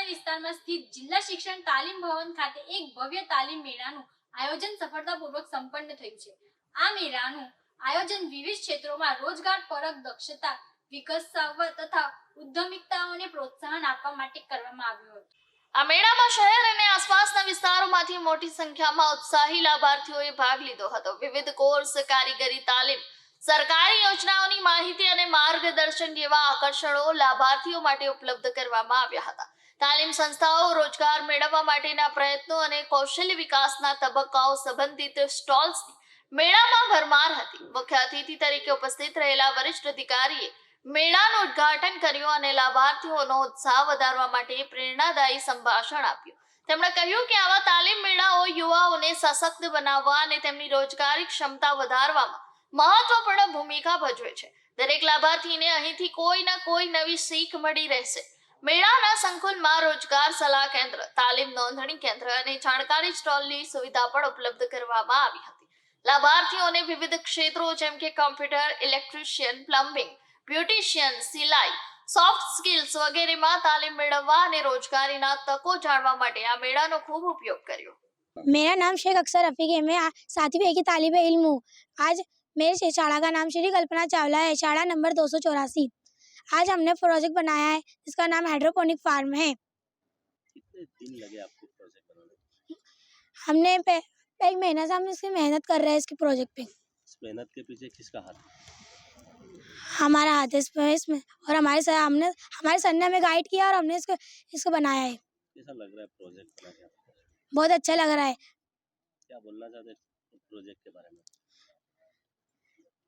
ગ્રામ્ય વિસ્તારમાં સ્થિત જિલ્લા શિક્ષણ તાલીમ ભવન ખાતે એક ભવ્ય તાલીમ મેળાનું આયોજન સફળતાપૂર્વક સંપન્ન થયું છે। આ મેળાનું આયોજન વિવિધ ક્ષેત્રોમાં રોજગાર પરક દક્ષતા વિકસાવવા તથા ઉદ્યમિતાઓને પ્રોત્સાહન આપવા માટે કરવામાં આવ્યું હતું। આ મેળામાં શહેર અને આસપાસના વિસ્તારોમાંથી મોટી સંખ્યામાં ઉત્સાહી લાભાર્થીઓએ ભાગ લીધો હતો। વિવિધ કોર્સ, કારીગરી તાલીમ, સરકારી યોજનાઓની માહિતી અને માર્ગદર્શન જેવા આકર્ષણો લાભાર્થીઓ માટે ઉપલબ્ધ કરવામાં આવ્યા હતા। તાલીમ સંસ્થાઓ રોજગાર મેળવવા માટેના પ્રયત્નો અને કૌશલ્ય વિકાસના તબક્કાઓ સંબંધિત સ્ટોલ્સની મેળામાં ભરમાર હતી। મુખ્ય અતિથિ તરીકે ઉપસ્થિત રહેલા વરિષ્ઠ અધિકારીએ મેળાનું ઉદ્ઘાટન કર્યું અને લાભાર્થીઓનો ઉત્સાહ વધારવા માટે પ્રેરણાદાયી સંભાષણ આપ્યું। તેમણે કહ્યું કે આવા તાલીમ મેળાઓ યુવાઓને સશક્ત બનાવવા અને તેમની રોજગારી ક્ષમતા વધારવામાં મહત્વપૂર્ણ ભૂમિકા ભજવે છે। દરેક લાભાર્થીને અહીંથી કોઈ ના કોઈ નવી શીખ મળી રહેશે। મેળાના સંકુલમાં રોજગાર સલાહ કેન્દ્ર, તાલીમ નોંધણી કેન્દ્ર અને જાણકારી સ્ટોલની સુવિધા પણ ઉપલબ્ધ કરવામાં આવી હતી। લાભાર્થીઓને વિવિધ ક્ષેત્રો જેમ કે કોમ્પ્યુટર, ઇલેક્ટ્રિશિયન, પ્લમ્બિંગ, બ્યુટિશિયન, સિલાઈ, સોફ્ટ સ્કિલ્સ વગેરેમાં તાલીમ મેળવવા અને રોજગારીના તકો જાણવા માટે આ મેળાનો ખૂબ ઉપયોગ કર્યો। मेरा नाम शेख अक्सर रफ़ीक है। मैं सातवीं की तालिब इल्म हूँ। आज मेरे शाला का नाम श्री कल्पना चावला है। शाला नंबर 284। आज हमने प्रोजेक्ट बनाया है जिसका नाम हाइड्रोपोनिक फार्म है। कितने दिन लगे आपको प्रोजेक्ट बनाने? हमने एक महीना से हम इसकी मेहनत कर रहे हैं इसके प्रोजेक्ट पे। इस मेहनत के पीछे किसका हाथ है? हमारा हाथ है इसमें और हमारे सर ने हमें गाइड किया और हमने इसको बनाया है। कैसा लग रहा है प्रोजेक्ट बना के आपको? बहुत अच्छा लग रहा है। क्या बोलना चाहते हैं प्रोजेक्ट के बारे में?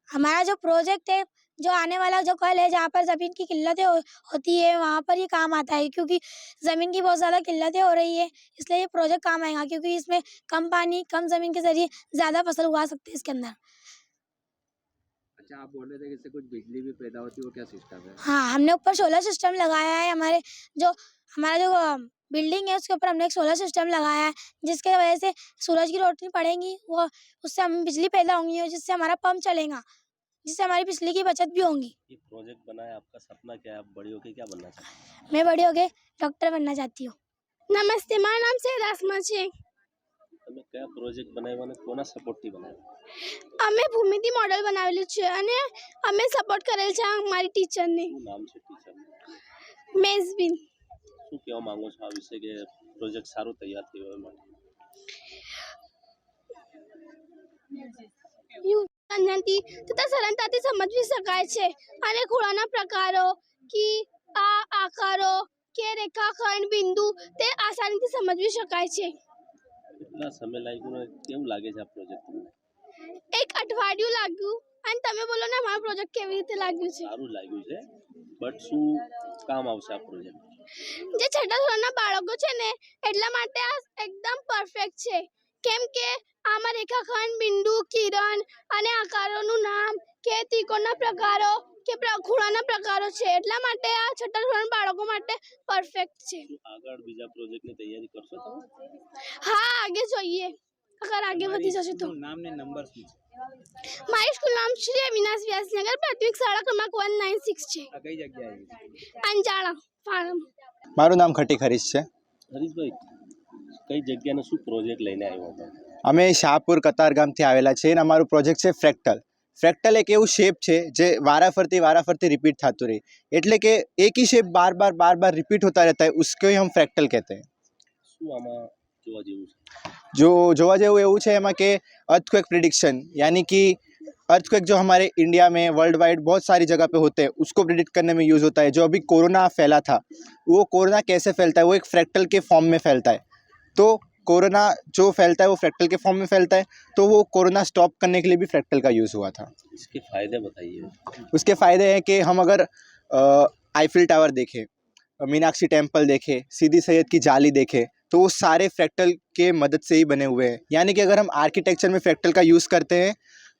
हमारा जो प्रोजेक्ट है, जो आने वाला जो कल है, जहाँ पर ज़मीन की किल्लतें होती है वहाँ पर ये काम आता है, क्योंकि ज़मीन की बहुत ज़्यादा किल्लतें हो रही है, इसलिए ये प्रोजेक्ट काम आएगा, क्योंकि इसमें कम पानी, कम ज़मीन के ज़रिए ज़्यादा फसल उगा सकते हैं इसके अंदर। अच्छा, आप बोल रहे थे कि इससे कुछ बिजली भी पैदा होती है, वो क्या सिस्टम है? हाँ, हमने ऊपर सोलर सिस्टम लगाया है। हमारा जो बिल्डिंग है उसके ऊपर हमने एक सोलर सिस्टम लगाया है, जिसके वजह से सूरज की रोशनी पड़ेगी, वो उससे हमें बिजली पैदा होंगी और जिससे हमारा पंप चलेगा, जिससे हमारी बिजली की बचत भी होगी। ये प्रोजेक्ट बनाया, आपका सपना क्या है? आप बड़ी होके क्या बनना चाहते हैं? मैं बड़ी होके डॉक्टर बनना चाहती हूँ। नमस्ते, मारा नाम से रासमा છે। તમે કયા પ્રોજેક્ટ બનાવ્યો અને કોના સપોર્ટથી બનાવ્યો? અમે ભૂમિતિ મોડેલ બનાવેલું છે અને અમે સપોર્ટ કરેલ છે અમારી ટીચરને। શું નામ છે ટીચર? મેઝબીન। શું કહેવા માંગો છો આ વિશે કે પ્રોજેક્ટ સારું તૈયાર થયો એ માટે? યુ તથા સરળતાથી સમજી શકાય છે અને ખૂણાના પ્રકારો કે આ આકારો કે રેખાખંડ બિંદુ તે આસાનીથી સમજી શકાય છે। કેટલા સમય લાગ્યો ને કેવું લાગે છે આ પ્રોજેક્ટ તમને? એક અઠવાડિયું લાગ્યું અને તમે બોલો ને અમારો પ્રોજેક્ટ કેવી રીતે લાગ્યું છે? સારું લાગ્યું છે, બટ શું કામ આવશે આ પ્રોજેક્ટ? જે છઠ્ઠા ધોરણના બાળકો છે ને એટલા માટે આ એકદમ પરફેક્ટ છે, કેમ કે આમાં રેખાખંડ, બિંદુ, કિરણ અને આકારોનું નામ કે ત્રિકોણના પ્રકારો કે ખૂણાના પ્રકારો છે, એટલા માટે આ છઠ્ઠા ધોરણ બાળકો માટે પરફેક્ટ છે। આગળ બીજા પ્રોજેક્ટની તૈયારી કરશો તમે? હા, આગે જોઈએ, અગર આગે વધી જશે તો। નામ ને નંબર શું છે? મારી સ્કૂલ નામ શ્રી અવિનાશ વ્યાસનગર પ્રાથમિક શાળા ક્રમાંક 196 છે। આ કઈ જગ્યાએ છે? અંજાણા ફાર્મ। મારું નામ ખટીક હરીશ છે। હરીશભાઈ, કઈ જગ્યાનો શું પ્રોજેક્ટ લઈને આવ્યો હતો? અમે શાહપુર કતારગામથી આવેલા છે અને અમારું પ્રોજેક્ટ છે ફ્રેક્ટલ। ફ્રેક્ટલ એક એવું શેપ છે જે वाराफरती रिपीट થતું રહે, એટલે કે एक ही शेप बार बार रिपीट होता रहता है, उसको ही हम फ्रैक्टल कहते हैं। શું આમાં જોવા જેવું છે? जो જોવા જેવું એવું છે એમાં કે अर्थक्वेक प्रिडिक्शन, यानी कि अर्थक्वेक जो हमारे इंडिया में वर्ल्ड वाइड बहुत सारी जगह पे होते हैं उसको प्रिडिक्ट करने में यूज़ होता है। जो अभी कोरोना फैला था, वो कोरोना कैसे फैलता है, वो एक फ्रैक्टल के फॉर्म में फैलता है। तो कोरोना जो फैलता है वो फ्रैक्टल के फॉर्म में फैलता है, तो वो कोरोना स्टॉप करने के लिए भी फ्रैक्टल का यूज़ हुआ था। इसके फ़ायदे बताइए। उसके फ़ायदे हैं कि हम अगर आईफिल टावर देखें, मीनाक्षी टेम्पल देखें, सीदी सैयद की जाली देखें, तो वो सारे फ्रैक्टल के मदद से ही बने हुए हैं। यानी कि अगर हम आर्किटेक्चर में फ्रैक्टल का यूज़ करते हैं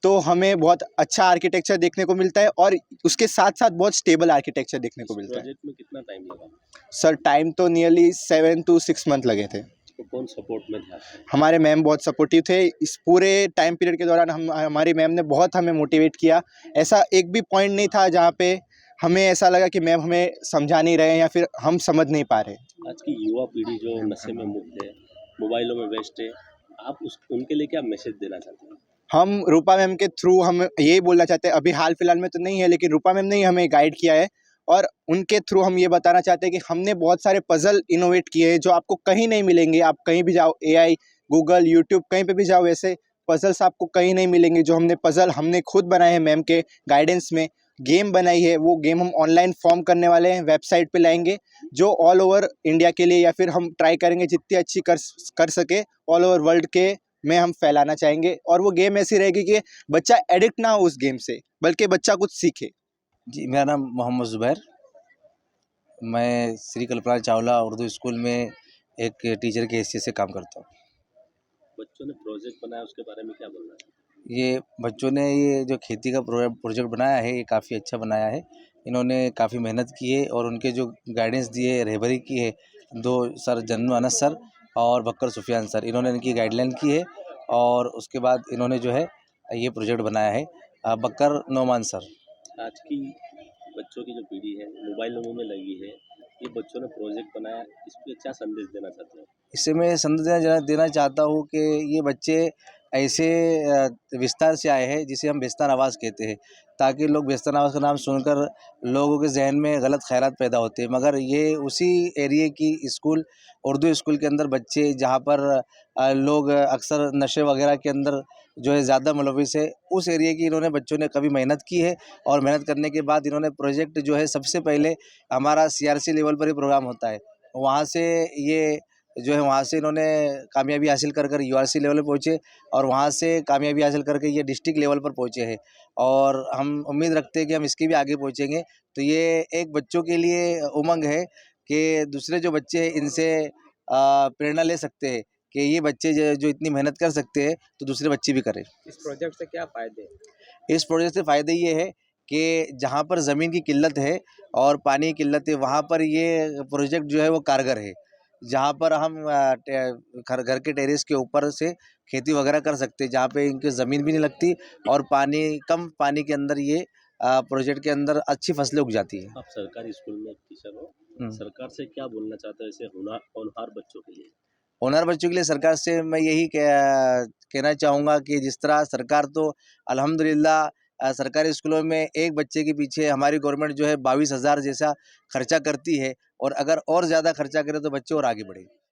तो हमें बहुत अच्छा आर्किटेक्चर देखने को मिलता है और उसके साथ साथ बहुत स्टेबल आर्किटेक्चर देखने को मिलता है। प्रोजेक्ट में कितना टाइम लगा? सर, टाइम तो नियरली 7 to 6 मंथ लगे थे। तो कौन सपोर्ट में था? हमारे मैम बहुत सपोर्टिव थे। इस पूरे टाइम पीरियड के दौरान हमारी मैम ने बहुत हमें मोटिवेट किया। ऐसा एक भी पॉइंट नहीं था जहाँ पे हमें ऐसा लगा कि मैम हमें समझा नहीं रहे हैं या फिर हम समझ नहीं पा रहे। आज की युवा पीढ़ी जो नशे में मुक्त है, मोबाइलों में व्यस्त है, आप उस उनके लिए क्या मैसेज देना चाहते हैं? हम रूपा मैम के थ्रू हम यही बोलना चाहते हैं, अभी हाल फिलहाल में तो नहीं है, लेकिन रूपा मैम ने ही हमें गाइड किया है और उनके थ्रू हम ये बताना चाहते हैं कि हमने बहुत सारे पजल इनोवेट किए हैं जो आपको कहीं नहीं मिलेंगे। आप कहीं भी जाओ, एआई, गूगल, यूट्यूब, कहीं पे भी जाओ, ऐसे पजल्स आपको कहीं नहीं मिलेंगे। जो हमने खुद बनाए हैं मैम के गाइडेंस में। गेम बनाई है, वो गेम हम ऑनलाइन फॉर्म करने वाले हैं, वेबसाइट पे लाएंगे जो ऑल ओवर इंडिया के लिए, या फिर हम ट्राई करेंगे जितनी अच्छी कर सके ऑल ओवर वर्ल्ड के में हम फैलाना चाहेंगे। और वो गेम ऐसी रहेगी कि बच्चा एडिक्ट ना हो उस गेम से, बल्कि बच्चा कुछ सीखे। जी, मेरा नाम मोहम्मद ज़ुबैर। मैं श्री कल्पना चावला उर्दू स्कूल में एक टीचर की हैसियत से काम करता हूँ। बच्चों ने प्रोजेक्ट बनाया, उसके बारे में क्या बोलना है? ये बच्चों ने ये जो खेती का प्रोजेक्ट बनाया है, ये काफ़ी अच्छा बनाया है। इन्होंने काफ़ी मेहनत की है और उनके जो गाइडेंस दिए, रहबरी की है, 2 सर जन्नू अनस सर और बकर सुफियान सर, इन्होंने इनकी गाइडलाइन की है और उसके बाद इन्होंने जो है ये प्रोजेक्ट बनाया है। बकर नोमान सर। आज की बच्चों की जो पीढ़ी है, मोबाइलों में लगी है, ये बच्चों ने प्रोजेक्ट बनाया, इस पे क्या संदेश देना चाहते हैं? इससे मैं संदेश देना चाहता हूँ कि ये बच्चे ऐसे विस्तार से आए हैं जिसे हम बेस्तान आवाज़ कहते हैं, ताकि लोग बेस्तान आवाज़ का नाम सुनकर लोगों के जहन में गलत ख्यालात पैदा होते हैं। मगर ये उसी एरिए की स्कूल, उर्दू स्कूल के अंदर बच्चे, जहाँ पर लोग अक्सर नशे वगैरह के अंदर जो है ज़्यादा मुलविस है, उस एरिए की इन्होंने बच्चों ने कभी मेहनत की है और मेहनत करने के बाद इन्होंने प्रोजेक्ट जो है, सबसे पहले हमारा CRC लेवल पर ही प्रोग्राम होता है, वहाँ से ये जो है वहाँ से इन्होंने कामयाबी हासिल कर URC लेवल पे पहुँचे और वहाँ से कामयाबी हासिल करके ये डिस्ट्रिक्ट लेवल पर पहुँचे हैं और हम उम्मीद रखते हैं कि हम इसके भी आगे पहुँचेंगे। तो ये एक बच्चों के लिए उमंग है कि दूसरे जो बच्चे हैं इनसे प्रेरणा ले सकते हैं कि ये बच्चे जो इतनी मेहनत कर सकते हैं तो दूसरे बच्चे भी करें। इस प्रोजेक्ट से क्या फ़ायदे हैं? इस प्रोजेक्ट से फ़ायदे ये है कि जहाँ पर ज़मीन की किल्लत है और पानी की किल्लत है, वहाँ पर ये प्रोजेक्ट जो है वो कारगर है। जहाँ पर हम घर के टेरेस के ऊपर से खेती वगैरह कर सकते हैं, जहाँ पे इनकी ज़मीन भी नहीं लगती और कम पानी के अंदर ये प्रोजेक्ट के अंदर अच्छी फसलें उग जाती हैं। आप सरकारी स्कूल में टीचर हो, हम्म। सरकार से क्या बोलना चाहते हो ऐसे होनहार बच्चों के लिए? होनहार बच्चों के लिए सरकार से मैं यही कहना चाहूँगा कि जिस तरह सरकार तो अल्हम्दुलिल्लाह सरकारी स्कूलों में एक बच्चे के पीछे हमारी गवर्नमेंट जो है 22,000 जैसा खर्चा करती है और अगर और ज़्यादा खर्चा करे तो बच्चे और आगे बढ़े।